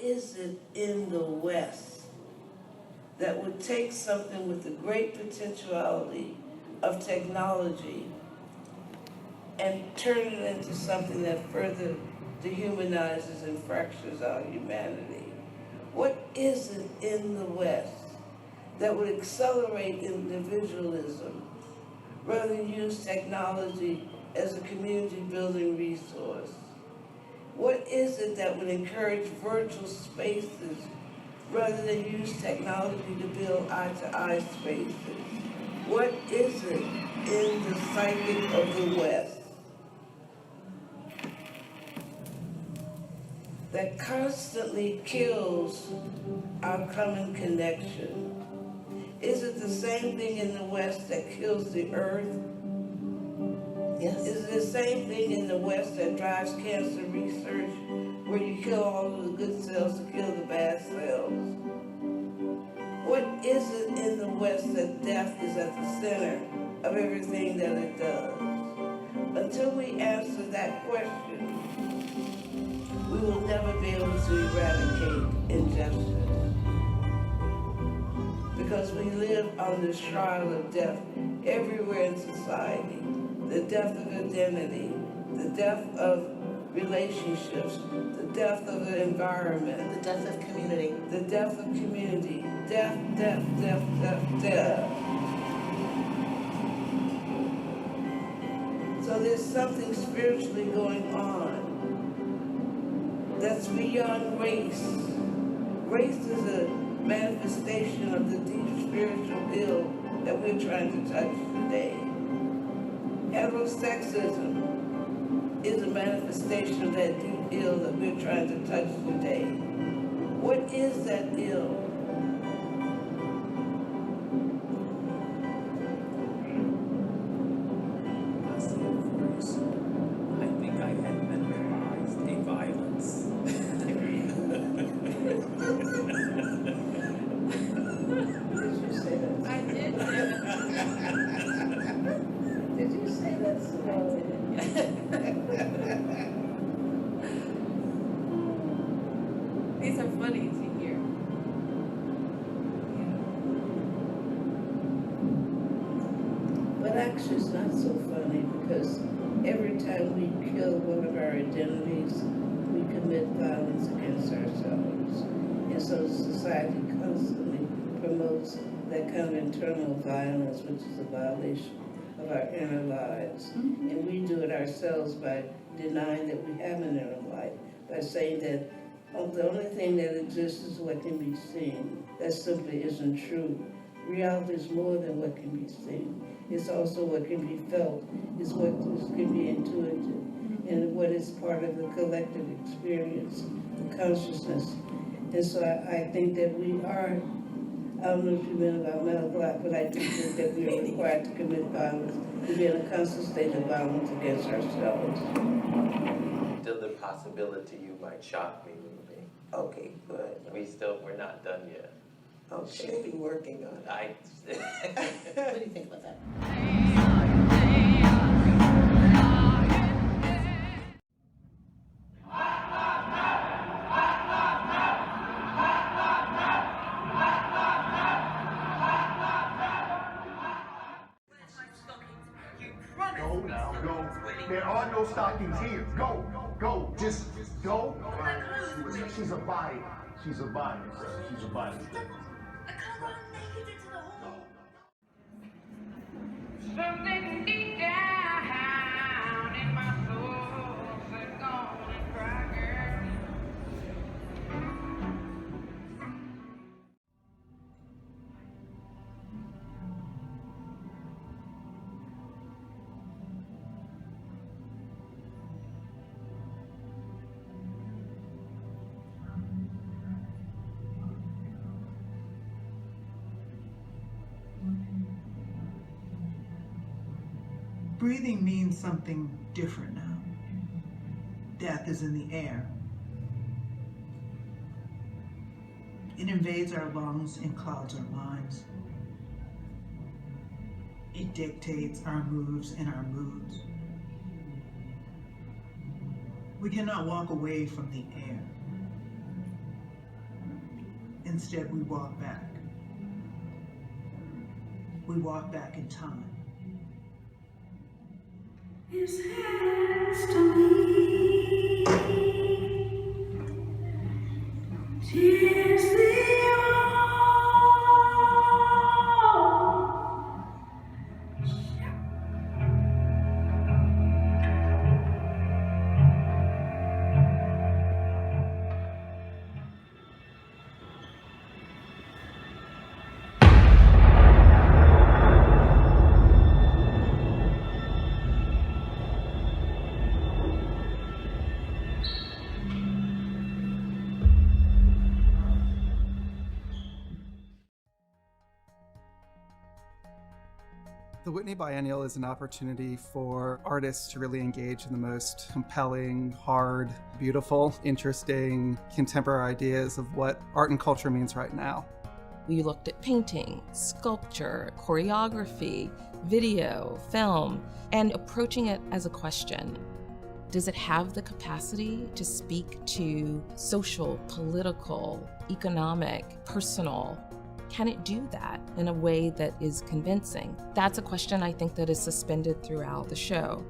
is it in the West that would take something with the great potentiality of technology and turn it into something that further dehumanizes and fractures our humanity? What is it in the West that would accelerate individualism rather than use technology as a community building resource? What is it that would encourage virtual spaces rather than use technology to build eye-to-eye spaces? What is it in the psychic of the West that constantly kills our common connection? Is it the same thing in the West that kills the earth? Yes. Is it the same thing in the West that drives cancer research, where you kill all of the good cells to kill the bad cells? What is it in the West that death is at the center of everything that it does? Until we answer that question, we will never be able to eradicate injustice. Because we live on the shroud of death everywhere in society. The death of identity, the death of relationships, the death of the environment. The death of community. The death of community. Death, death, death, death, death. So there's something spiritually going on that's beyond race. Race is a manifestation of the deep spiritual ill that we're trying to touch today. Heterosexism is a manifestation of that deep ill that we're trying to touch today. What is that ill? I think I had memorized a violence. Did you say that? I did say Did you say that, Simone? These are funny to hear. But actually it's not so funny, because every time we kill one of our identities, we commit violence against ourselves. And so society constantly promotes that kind of internal violence, which is a violation of our inner lives. Mm-hmm. And we do it ourselves by denying that we have an inner life, by saying that the only thing that exists is what can be seen. That simply isn't true. Reality is more than what can be seen. It's also what can be felt, it's what can be intuitive, and what is part of the collective experience, the consciousness. And so I think that we are, I don't know if you meant about mental block, but I do think that we are required to commit violence, to be in a constant state of violence against ourselves. Still the possibility you might shock me, Ruby. Okay, good. We're not done yet. Okay. Should be working on it. What do you think about that? Go now, go. There are no stockings here. Go, go, just go. She's a body. She's a body. She's a body. Something deep down in my soul said, "Go on and cry, girl." Breathing means something different now. Death is in the air. It invades our lungs and clouds our minds. It dictates our moves and our moods. We cannot walk away from the air. Instead, we walk back. We walk back in time. His hands to me, 'tis the The Whitney Biennial is an opportunity for artists to really engage in the most compelling, hard, beautiful, interesting, contemporary ideas of what art and culture means right now. We looked at painting, sculpture, choreography, video, film, and approaching it as a question. Does it have the capacity to speak to social, political, economic, personal? Can it do that in a way that is convincing? That's a question I think that is suspended throughout the show.